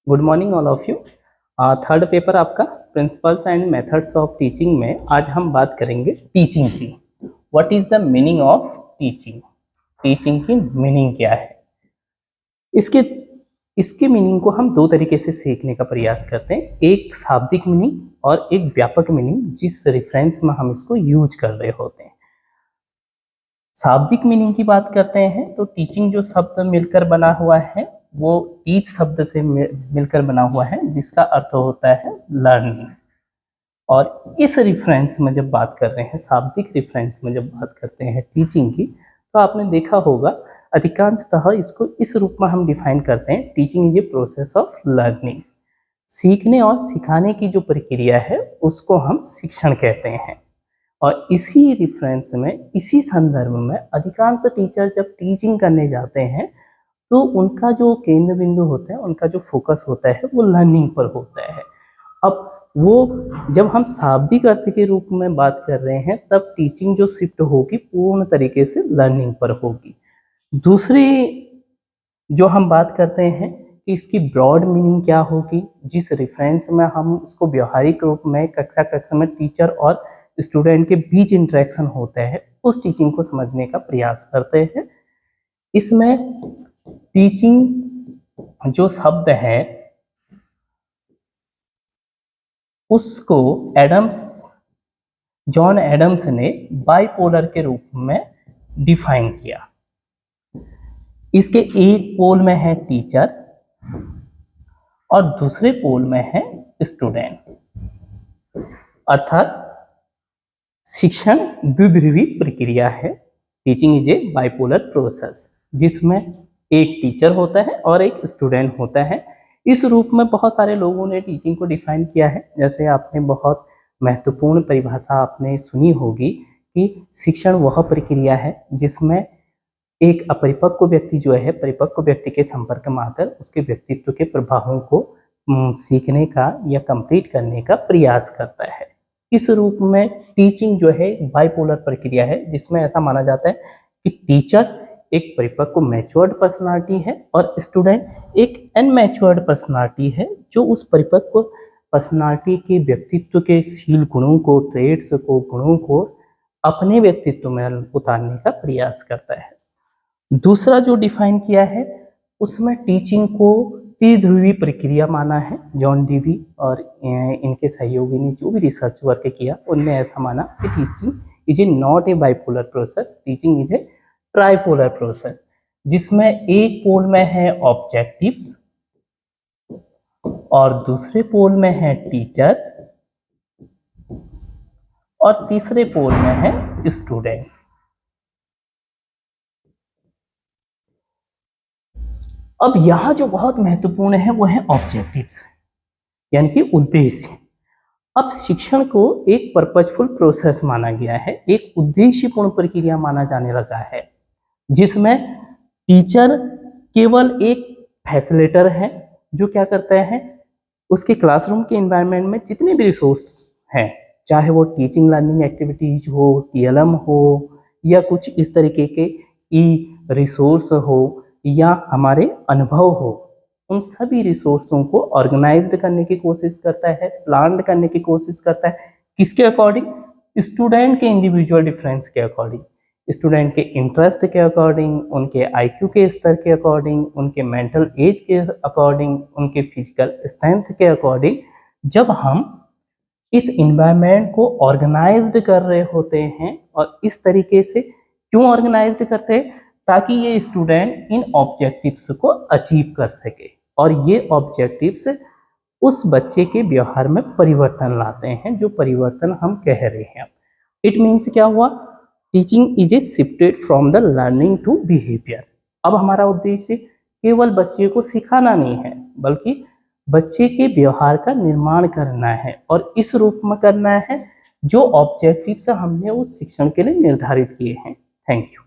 Good morning all of you. Third paper आपका principles and methods of teaching में आज हम बात करेंगे टीचिंग की। What is the meaning of teaching? Teaching की मीनिंग क्या है? इसके इसके मीनिंग को हम दो तरीके से सीखने का प्रयास करते हैं, एक शाब्दिक मीनिंग और एक व्यापक मीनिंग, जिस रेफरेंस में हम इसको यूज कर रहे होते हैं। शाब्दिक मीनिंग की बात करते हैं तो टीचिंग जो शब्द मिलकर बना हुआ है वो टीच शब्द से मिलकर बना हुआ है, जिसका अर्थ होता है लर्निंग। और इस रेफरेंस में जब बात कर रहे हैं, शाब्दिक रेफरेंस में जब बात करते हैं टीचिंग की, तो आपने देखा होगा अधिकांशतः इसको इस रूप में हम डिफाइन करते हैं, teaching is a process of learning. सीखने और सिखाने की जो प्रक्रिया है उसको हम शिक्षण कहते हैं। और इसी रेफरेंस में, इसी संदर्भ में अधिकांश टीचर जब टीचिंग करने जाते हैं तो उनका जो केंद्र बिंदु होता है, उनका जो फोकस होता है वो लर्निंग पर होता है। अब वो जब हम शाब्दिक अर्थ के रूप में बात कर रहे हैं तब टीचिंग जो शिफ्ट होगी पूर्ण तरीके से लर्निंग पर होगी। दूसरी जो हम बात करते हैं कि इसकी ब्रॉड मीनिंग क्या होगी, जिस रेफरेंस में हम इसको व्यवहारिक रूप में कक्षा में टीचर और स्टूडेंट के बीच इंटरेक्शन होता है, उस टीचिंग को समझने का प्रयास करते हैं। इसमें टीचिंग जो शब्द है उसको जॉन एडम्स ने बाइपोलर के रूप में डिफाइन किया। इसके एक पोल में है टीचर और दूसरे पोल में है स्टूडेंट, अर्थात शिक्षण द्विध्रुवी प्रक्रिया है। Teaching is A bipolar process, जिसमें एक टीचर होता है और एक स्टूडेंट होता है। इस रूप में बहुत सारे लोगों ने टीचिंग को डिफाइन किया है। जैसे आपने बहुत महत्वपूर्ण परिभाषा आपने सुनी होगी कि शिक्षण वह प्रक्रिया है जिसमें एक अपरिपक्व व्यक्ति जो है परिपक्व व्यक्ति के संपर्क में आकर उसके व्यक्तित्व के प्रभावों को सीखने का या कंप्लीट करने का प्रयास करता है। इस रूप में टीचिंग जो है बाइपोलर प्रक्रिया है, जिसमें ऐसा माना जाता है कि टीचर एक परिपक्व मैच्योर्ड पर्सनालिटी है और स्टूडेंट एक अनमैच्योर्ड पर्सनालिटी है, जो उस परिपक्व पर्सनालिटी के व्यक्तित्व के शील गुणों को, ट्रेड्स को, गुणों को अपने व्यक्तित्व में उतारने का प्रयास करता है। दूसरा जो डिफाइन किया है उसमें टीचिंग को त्रिध्रुवी प्रक्रिया माना है। जॉन डीवी और इनके सहयोगी ने जो भी रिसर्च वर्क किया उनने ऐसा माना कि teaching is A not a bipolar process, teaching is A tripolar process, जिसमें एक पोल में है ऑब्जेक्टिव्स और दूसरे पोल में है टीचर और तीसरे पोल में है स्टूडेंट। अब यहां जो बहुत महत्वपूर्ण है वो है ऑब्जेक्टिव्स, यानी कि उद्देश्य। अब शिक्षण को एक पर्पजफुल प्रोसेस माना गया है, एक उद्देश्यपूर्ण प्रक्रिया माना जाने लगा है, जिसमें टीचर केवल एक फैसिलिटेटर है जो क्या करता है, उसके क्लासरूम के एनवायरनमेंट में जितने भी रिसोर्स हैं, चाहे वो टीचिंग लर्निंग एक्टिविटीज हो, टीएलएम हो या कुछ इस तरीके के ई रिसोर्स हो या हमारे अनुभव हो, उन सभी रिसोर्सों को ऑर्गेनाइज्ड करने की कोशिश करता है, प्लान करने की कोशिश करता है। किसके अकॉर्डिंग? स्टूडेंट के इंडिविजुअल डिफरेंस के अकॉर्डिंग, स्टूडेंट के इंटरेस्ट के अकॉर्डिंग, उनके आईक्यू के स्तर के अकॉर्डिंग, उनके मेंटल एज के अकॉर्डिंग, उनके फिजिकल स्ट्रेंथ के अकॉर्डिंग। जब हम इस इन्वायरमेंट को ऑर्गेनाइज्ड कर रहे होते हैं, और इस तरीके से क्यों ऑर्गेनाइज्ड करते हैं? ताकि ये स्टूडेंट इन ऑब्जेक्टिव्स को अचीव कर सके और ये ऑब्जेक्टिव्स उस बच्चे के व्यवहार में परिवर्तन लाते हैं, जो परिवर्तन हम कह रहे हैं। इट मीन्स क्या हुआ? Teaching is a shifted from the learning to behaviour. अब हमारा उद्देश्य केवल बच्चे को सिखाना नहीं है, बल्कि बच्चे के व्यवहार का निर्माण करना है, और इस रूप में करना है जो ऑब्जेक्टिव्स हमने उस शिक्षण के लिए निर्धारित किए हैं। Thank you.